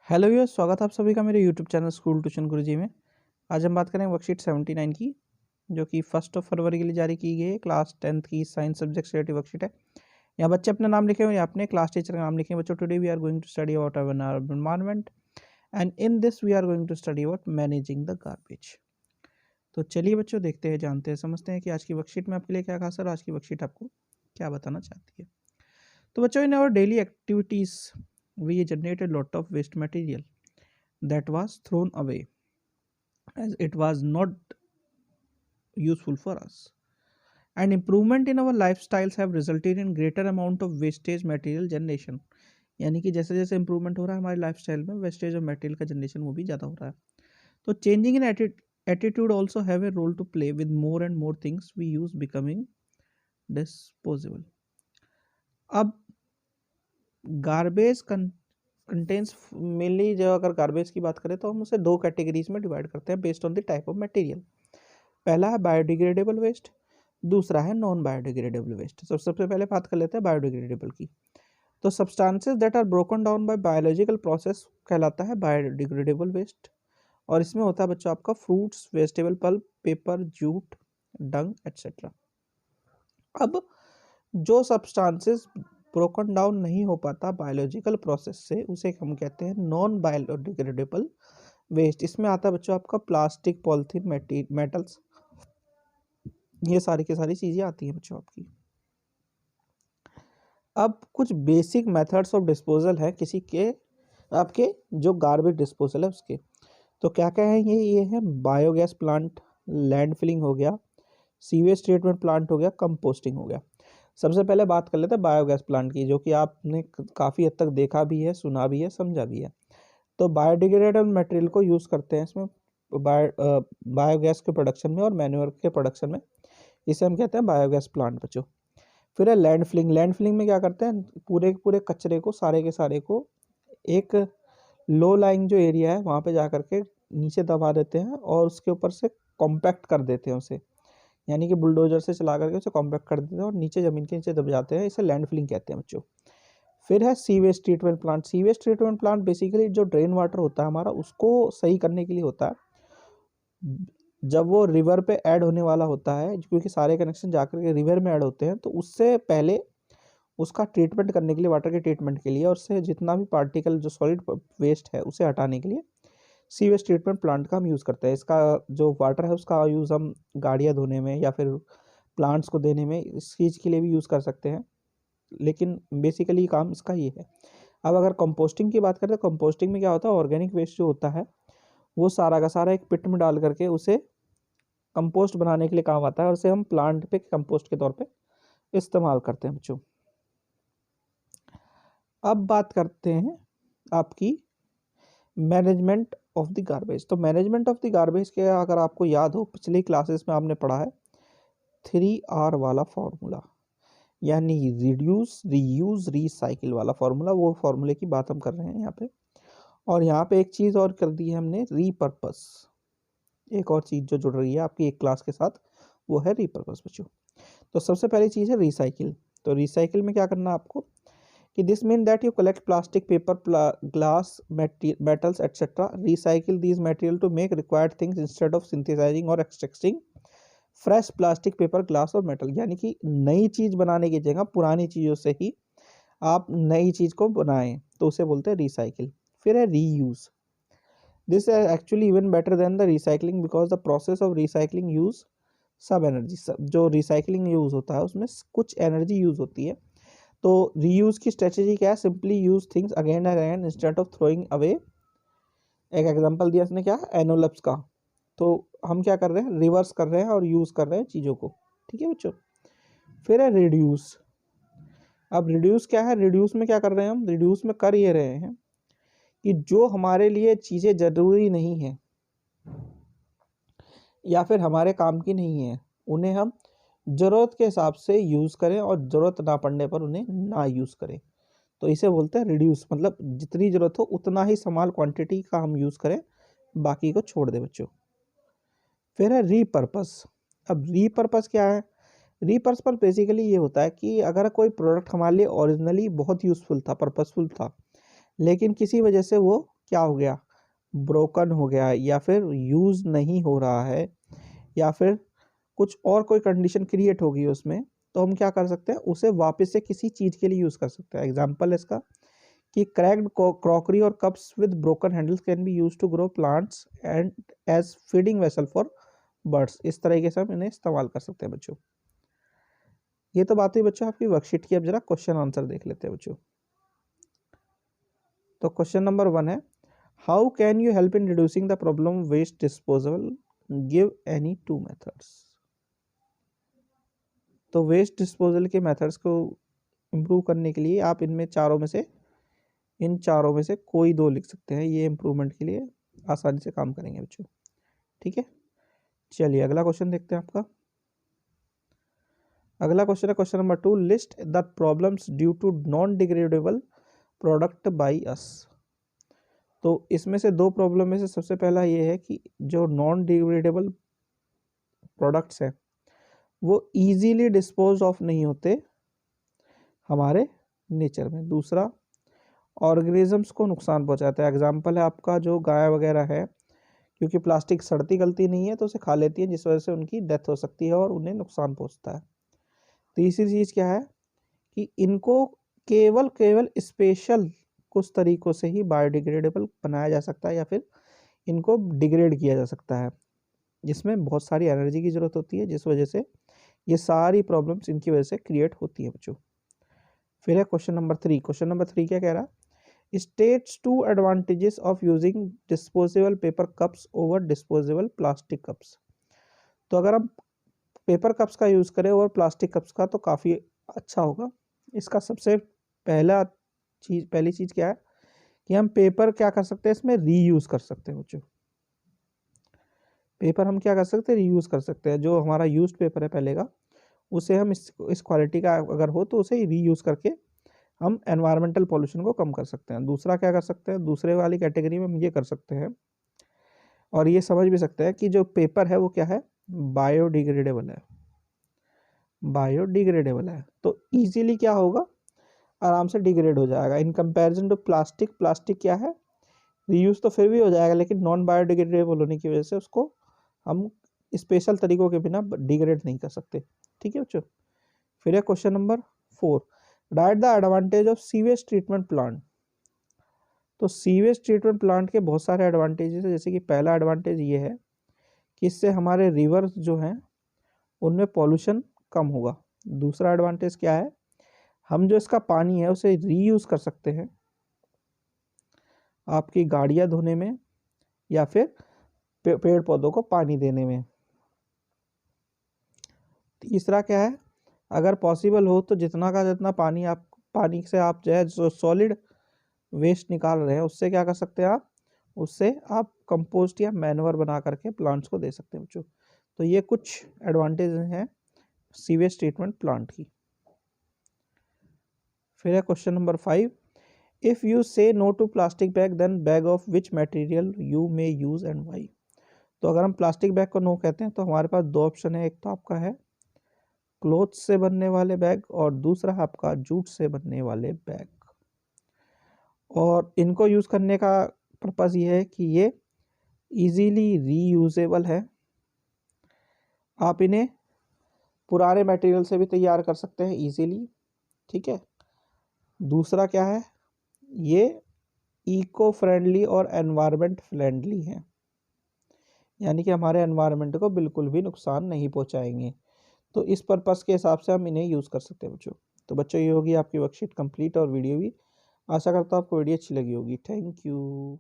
Hello viewers, स्वागत है आप सभी का मेरे यूट्यूब चैनल स्कूल ट्यूशन गुरुजी में। आज हम बात करेंगे वर्कशीट 79 की, जो कि 1 फरवरी के लिए जारी की गई है। क्लास 10th की साइंस सब्जेक्ट से रिलेटेड वर्कशीट है। यहाँ बच्चे अपना नाम लिखे हुए हैं, अपने क्लास टीचर का नाम लिखे हैं। बच्चों, today we are going to study about our environment and in this we are going to study about managing the garbage. तो चलिए बच्चों, देखते हैं, जानते हैं, समझते हैं कि आज की वर्कशीट में आपके लिए क्या खास है और आज की वर्कशीट आपको क्या बताना चाहती है। तो बच्चों, in our daily activities we generate a lot of waste material that was thrown away as it was not useful for us, and improvement in our lifestyles have resulted in greater amount of wastage material generation। यानी कि जैसे जैसे improvement हो रहा है हमारे lifestyle में, wastage of material का जनरेशन वो भी ज़्यादा हो रहा है। तो changing in attitude also have a role to play with more and more things we use becoming disposable. अब गार्बेज कंटेन्स मेनली, जो अगर गार्बेज की बात करें तो हम उसे दो कैटेगरीज में डिवाइड करते हैं based on the type of material. पहला है बायोडिग्रेडेबल वेस्ट, दूसरा है नॉन बायोडिग्रेडेबल वेस्ट। तो सबसे पहले बात कर लेते हैं बायोडिग्रेडेबल की। तो substances that are broken down by biological process कहलाता है बायोडिग्रेडेबल वेस्ट, और इसमें होता है बच्चों आपका fruits, vegetable pulp, paper, jute, dung etcetera. अब जो सब्सटेंसेस ब्रोकन डाउन नहीं हो पाता बायोलॉजिकल प्रोसेस से, उसे हम कहते हैं नॉन बायोडिग्रेडेबल वेस्ट। इसमें आता है बच्चों आपका प्लास्टिक, पॉलिथीन, मेटल्स, ये सारी की सारी चीज़ें आती हैं बच्चों आपकी। अब कुछ बेसिक मेथड्स ऑफ डिस्पोजल है किसी के आपके जो गार्बेज डिस्पोजल है उसके। तो क्या क्या है ये है बायोगैस प्लांट, लैंड फिलिंग हो गया, सीवेज ट्रीटमेंट प्लांट हो गया, कंपोस्टिंग हो गया। सबसे पहले बात कर लेते हैं बायोगैस प्लांट की, जो कि आपने काफ़ी हद तक देखा भी है, सुना भी है, समझा भी है। तो बायोडिग्रेडेबल मटेरियल को यूज़ करते हैं इसमें बायोगैस के प्रोडक्शन में और मैन्योर के प्रोडक्शन में। इसे हम कहते हैं बायोगैस प्लांट बच्चों। फिर है लैंड फिलिंग। लैंड फिलिंग में क्या करते हैं, पूरे के पूरे कचरे को, सारे के सारे को एक लो लाइंग जो एरिया है वहाँ पे जा करके नीचे दबा देते हैं और उसके ऊपर से कॉम्पैक्ट कर देते हैं उसे, यानी कि बुलडोजर से चला करके उसे कॉम्पैक्ट कर देते हैं और नीचे ज़मीन के नीचे दब जाते हैं। इसे लैंड फिलिंग कहते हैं बच्चों। फिर है sewage treatment plant. Sewage treatment plant basically जो ड्रेन वाटर होता है हमारा, उसको सही करने के लिए होता है। जब वो रिवर पे ऐड होने वाला होता है, क्योंकि सारे कनेक्शन जाकर के रिवर में ऐड होते हैं, तो उससे पहले उसका ट्रीटमेंट करने के लिए, वाटर के ट्रीटमेंट के लिए, और उससे जितना भी पार्टिकल जो सॉलिड वेस्ट है उसे हटाने के लिए सीवेज ट्रीटमेंट प्लांट का हम यूज़ करते हैं। इसका जो वाटर है उसका यूज़ हम गाड़ियाँ धोने में या फिर प्लांट्स को देने में, इस चीज़ के लिए भी यूज़ कर सकते हैं, लेकिन बेसिकली काम इसका ये है। अब अगर कंपोस्टिंग की बात करें तो कंपोस्टिंग में क्या होता है, ऑर्गेनिक वेस्ट जो होता है वो सारा का सारा एक पिट में डाल करके उसे कंपोस्ट बनाने के लिए काम आता है, और उसे हम प्लांट पे कंपोस्ट के तौर पे इस्तेमाल करते हैं बच्चों। अब बात करते हैं आपकी मैनेजमेंट ऑफ द गार्बेज। तो मैनेजमेंट ऑफ द गार्बेज के, अगर आपको याद हो, पिछली क्लासेस में आपने पढ़ा है 3R वाला फॉर्मूला, यानी रिड्यूस, रीयूज, रीसाइकिल वाला फॉर्मूला। वो फॉर्मूले की बात हम कर रहे हैं यहाँ पे। और यहाँ पे एक चीज़ और कर दी है हमने, रीपर्पस। एक और चीज़ जो जुड़ रही है आपकी एक क्लास के साथ, वो है रीपर्पस बच्चों। तो सबसे पहली चीज़ है रिसाइकिल। तो रिसाइकिल में क्या करना है आपको, कि this mean that you collect plastic, paper, glass, metals etcetera, recycle these material to make required things instead of synthesising और extracting fresh plastic, paper, glass और मेटल। यानी कि नई चीज़ बनाने की जगह पुरानी चीज़ों से ही आप नई चीज़ को बनाएं, तो उसे बोलते हैं रिसाइकिल। फिर है reuse. This is actually even better than the recycling because the process of recycling use सब एनर्जी, सब जो रिसाइकलिंग यूज़ होता है उसमें कुछ एनर्जी यूज़ होती है। तो रीयूज़ की स्ट्रेटेजी क्या है, simply use things again and again instead of throwing away. एक एग्जांपल दिया इसने क्या, एनोलप्स का। तो हम क्या कर रहे हैं, रिवर्स कर रहे हैं और यूज़ कर रहे हैं चीज़ों को। ठीक है बच्चों। फिर है रिड्यूस। अब रिड्यूस क्या है, रिड्यूस में क्या कर रहे हैं हम, रिड्यूस में कर ये रहे हैं कि जो हमारे लिए चीज़ें ज़रूरी नहीं है या फिर हमारे काम की नहीं है, उन्हें हम ज़रूरत के हिसाब से यूज़ करें और ज़रूरत ना पड़ने पर उन्हें ना यूज़ करें। तो इसे बोलते हैं रिड्यूस। मतलब जितनी ज़रूरत हो उतना ही स्मॉल क्वांटिटी का हम यूज़ करें, बाकी को छोड़ दें बच्चों। फिर है रीपर्पस। अब रीपर्पस क्या है, रीपर्पस बेसिकली ये होता है कि अगर कोई प्रोडक्ट हमारे लिए ओरिजिनली बहुत यूज़फुल था, पर्पसफुल था, लेकिन किसी वजह से वो क्या हो गया, ब्रोकन हो गया, या फिर यूज़ नहीं हो रहा है, या फिर कुछ और कोई कंडीशन क्रिएट होगी उसमें, तो हम क्या कर सकते हैं, उसे वापस से किसी चीज़ के लिए यूज़ कर सकते हैं। एग्जाम्पल इसका कि क्रैक्ड क्रॉकरी और cups with broken handles can be use to grow plants and as feeding vessel for birds. इस तरीके से हम इन्हें इस्तेमाल कर सकते हैं बच्चों। ये तो बात हुई बच्चों आपकी वर्कशीट की। अब जरा क्वेश्चन आंसर देख लेते हैं बच्चों। तो क्वेश्चन नंबर 1 है, how can you help in reducing the problem waste disposal, give any 2 methods. तो वेस्ट डिस्पोजल के मेथड्स को इम्प्रूव करने के लिए आप इन चारों में से कोई 2 लिख सकते हैं। ये इम्प्रूवमेंट के लिए आसानी से काम करेंगे बच्चों। ठीक है, चलिए अगला क्वेश्चन देखते हैं आपका। अगला क्वेश्चन है question number 2, list the problems due to non degradable product by us. तो इसमें से 2 प्रॉब्लम में से सबसे पहला ये है कि जो नॉन डिग्रेडेबल प्रोडक्ट्स हैं वो इजीली डिस्पोज ऑफ नहीं होते हमारे नेचर में। दूसरा, ऑर्गेनिजम्स को नुकसान पहुंचाता है। एग्जाम्पल है आपका जो गाय वगैरह है, क्योंकि प्लास्टिक सड़ती गलती नहीं है तो उसे खा लेती है, जिस वजह से उनकी डेथ हो सकती है और उन्हें नुकसान पहुंचता है। तीसरी चीज़ क्या है कि इनको केवल स्पेशल कुछ तरीकों से ही बायोडिग्रेडेबल बनाया जा सकता है, या फिर इनको डिग्रेड किया जा सकता है, जिसमें बहुत सारी एनर्जी की ज़रूरत होती है, जिस वजह से ये सारी प्रॉब्लम्स इनकी वजह से क्रिएट होती हैं बच्चों। फिर है क्वेश्चन नंबर 3। क्वेश्चन नंबर 3 क्या कह रहा है, states 2 advantages of using disposable paper cups over disposable plastic cups. तो अगर हम पेपर कप्स का यूज़ करें ओवर प्लास्टिक कप्स का तो काफ़ी अच्छा होगा। इसका सबसे पहली चीज़ क्या है कि हम पेपर क्या कर सकते हैं, इसमें रीयूज़ कर सकते हैं बच्चों। पेपर हम क्या कर सकते हैं, रीयूज़ कर सकते हैं। जो हमारा यूज्ड पेपर है पहले का, उसे हम इस क्वालिटी का अगर हो तो उसे रीयूज़ करके हम एनवायरमेंटल पॉल्यूशन को कम कर सकते हैं। दूसरा क्या कर सकते हैं, दूसरे वाली कैटेगरी में हम ये कर सकते हैं और ये समझ भी सकते हैं कि जो पेपर है वो क्या है, बायोडिग्रेडेबल है। बायोडिग्रेडेबल है तो इजीली क्या होगा, आराम से डिग्रेड हो जाएगा in comparison to plastic. Plastic क्या है, रीयूज तो फिर भी हो जाएगा, लेकिन नॉन बायोडिग्रेडेबल होने की वजह से उसको हम स्पेशल तरीकों के बिना डिग्रेड नहीं कर सकते। ठीक है बच्चों। फिर है question number 4, right the advantage of sewage treatment plant. तो सीवेज ट्रीटमेंट प्लांट के बहुत सारे एडवांटेजेस है। जैसे कि पहला एडवांटेज ये है कि इससे हमारे रिवर्स जो हैं उनमें पॉल्यूशन कम होगा। दूसरा एडवांटेज क्या है, हम जो इसका पानी है उसे रीयूज कर सकते हैं आपकी गाड़ियाँ धोने में या फिर पेड़ पौधों को पानी देने में। तीसरा क्या है, अगर पॉसिबल हो तो जितना का जितना पानी से आप जो है जो सॉलिड वेस्ट निकाल रहे हैं उससे क्या कर सकते हैं उससे आप कंपोस्ट या मैन्योर बना करके प्लांट्स को दे सकते हैं बच्चों। तो ये कुछ एडवांटेज हैं सीवेज ट्रीटमेंट प्लांट की। फिर है question number 5, if you say no to plastic bag then bag of which material you may use and why. तो अगर हम प्लास्टिक बैग को नो कहते हैं तो हमारे पास 2 ऑप्शन है। एक तो आपका है क्लोथ से बनने वाले बैग और दूसरा आपका जूट से बनने वाले बैग। और इनको यूज़ करने का पर्पज़ ये है कि ये इजीली रीयूजेबल है। आप इन्हें पुराने मटेरियल से भी तैयार कर सकते हैं इजीली। ठीक है। दूसरा क्या है, ये इको फ्रेंडली और एनवायरनमेंट फ्रेंडली हैं, यानी कि हमारे एनवायरनमेंट को बिल्कुल भी नुकसान नहीं पहुंचाएंगे। तो इस पर्पज़ के हिसाब से हम इन्हें यूज़ कर सकते हैं बच्चों। तो बच्चों ये होगी आपकी वर्कशीट कंप्लीट और वीडियो भी। आशा करता हूँ आपको वीडियो अच्छी लगी होगी। Thank you.